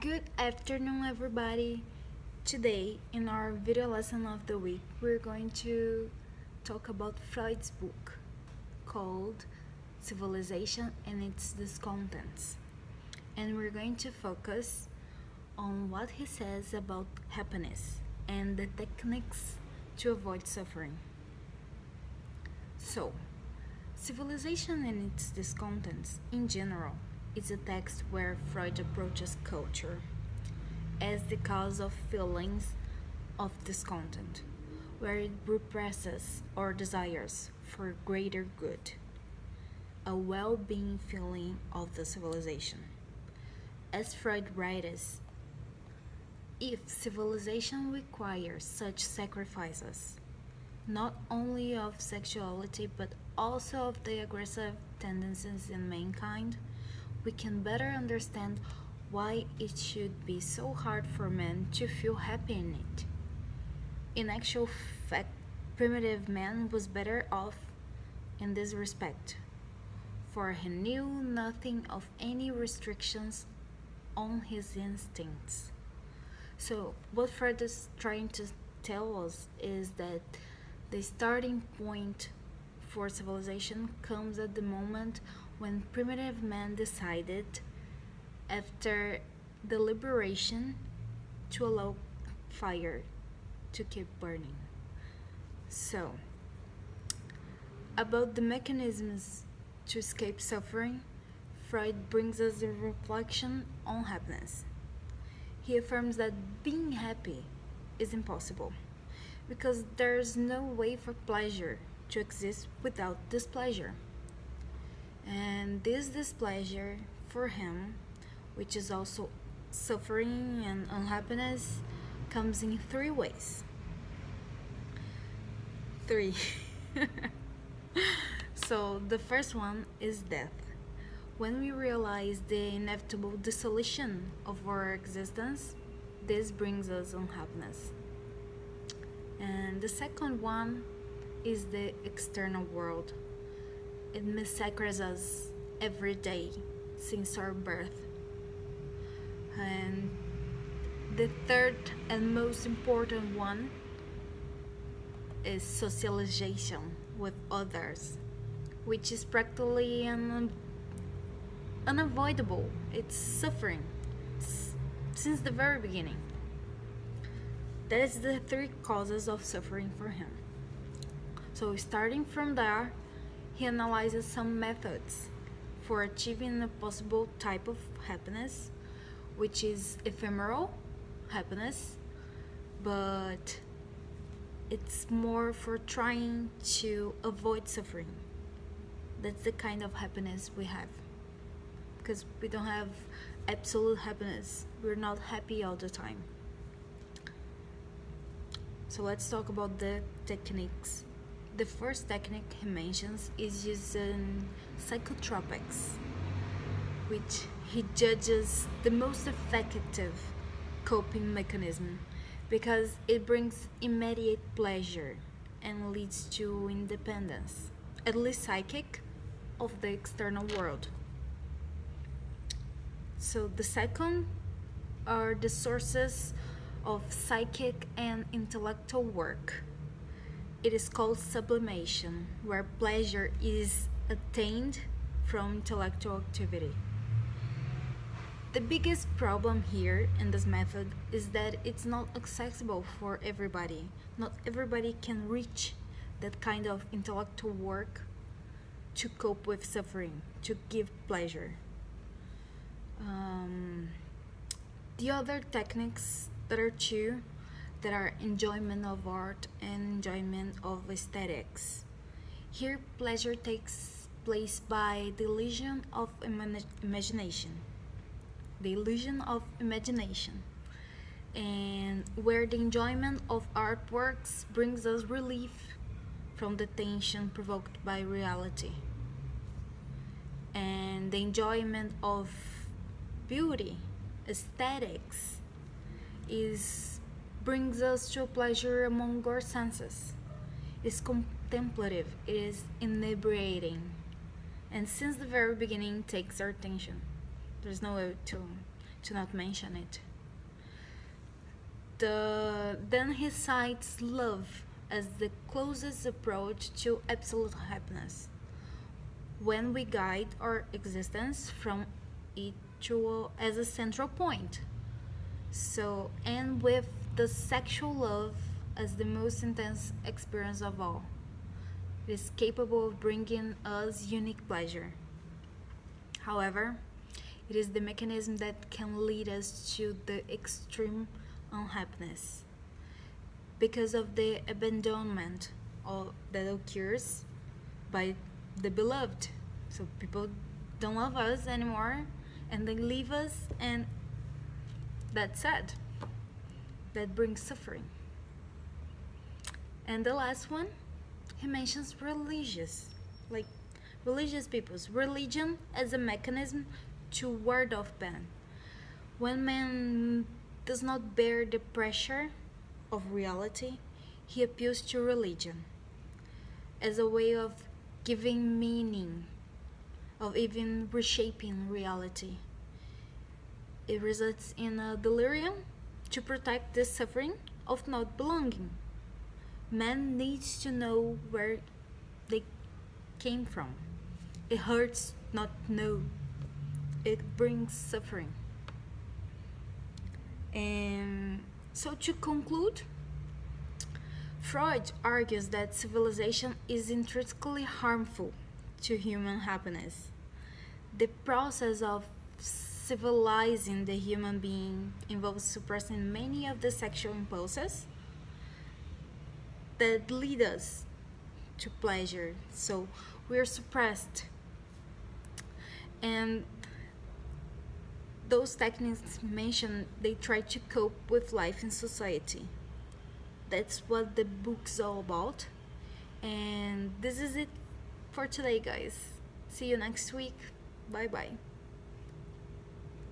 Good afternoon, everybody. Today, in our video lesson of the week, we're going to talk about Freud's book called Civilization and Its Discontents. And we're going to focus on what he says about happiness and the techniques to avoid suffering. So, Civilization and Its Discontents, in general, is a text where Freud approaches culture as the cause of feelings of discontent, where it represses our desires for greater good, a well-being feeling of the civilization. As Freud writes, if civilization requires such sacrifices, not only of sexuality but also of the aggressive tendencies in mankind, we can better understand why it should be so hard for men to feel happy in it. In actual fact, primitive man was better off in this respect, for he knew nothing of any restrictions on his instincts. So, what Freud is trying to tell us is that the starting point for civilization comes at the moment when primitive man decided, after deliberation, to allow fire to keep burning. So, about the mechanisms to escape suffering, Freud brings us a reflection on happiness. He affirms that being happy is impossible because there's no way for pleasure to exist without displeasure. And this displeasure for him, which is also suffering and unhappiness, comes in three ways. Three. So the first one is death. When we realize the inevitable dissolution of our existence, this brings us unhappiness. And the second one is the external world. It massacres us every day since our birth. And the third and most important one is socialization with others, which is practically unavoidable. It's suffering since the very beginning. That is the three causes of suffering for him. So starting from there, he analyzes some methods for achieving a possible type of happiness, which is ephemeral happiness, but it's more for trying to avoid suffering. That's the kind of happiness we have, because we don't have absolute happiness. We're not happy all the time. So let's talk about the techniques. The first technique he mentions is using psychotropics, which he judges the most effective coping mechanism because it brings immediate pleasure and leads to independence, at least psychic, of the external world. So the second are the sources of psychic and intellectual work. It is called sublimation, where pleasure is attained from intellectual activity. The biggest problem here in this method is that it's not accessible for everybody. Not everybody can reach that kind of intellectual work to cope with suffering, to give pleasure. The other techniques that are two that are enjoyment of art and enjoyment of aesthetics. Here, pleasure takes place by the illusion of imagination. The illusion of imagination, and where the enjoyment of artworks brings us relief from the tension provoked by reality. And the enjoyment of beauty, aesthetics, brings us to a pleasure among our senses. It's contemplative, it is inebriating, and since the very beginning takes our attention. There's no way to to not mention it. Then he cites love as the closest approach to absolute happiness, when we guide our existence from it as a central point. So, and with the sexual love as the most intense experience of all. It is capable of bringing us unique pleasure. However, it is the mechanism that can lead us to the extreme unhappiness because of the abandonment that occurs by the beloved. So people don't love us anymore and they leave us, and that's sad. That brings suffering. And the last one, he mentions like religious peoples. Religion as a mechanism to ward off pain. When man does not bear the pressure of reality, he appeals to religion as a way of giving meaning, of even reshaping reality. It results in a delirium to protect the suffering of not belonging. Man needs to know where they came from. It hurts not to know. It brings suffering. And so to conclude, Freud argues that civilization is intrinsically harmful to human happiness. The process of civilizing the human being involves suppressing many of the sexual impulses that lead us to pleasure. So we're suppressed. And those techniques mentioned, they try to cope with life in society. That's what the book's all about. And this is it for today, guys. See you next week. Bye bye.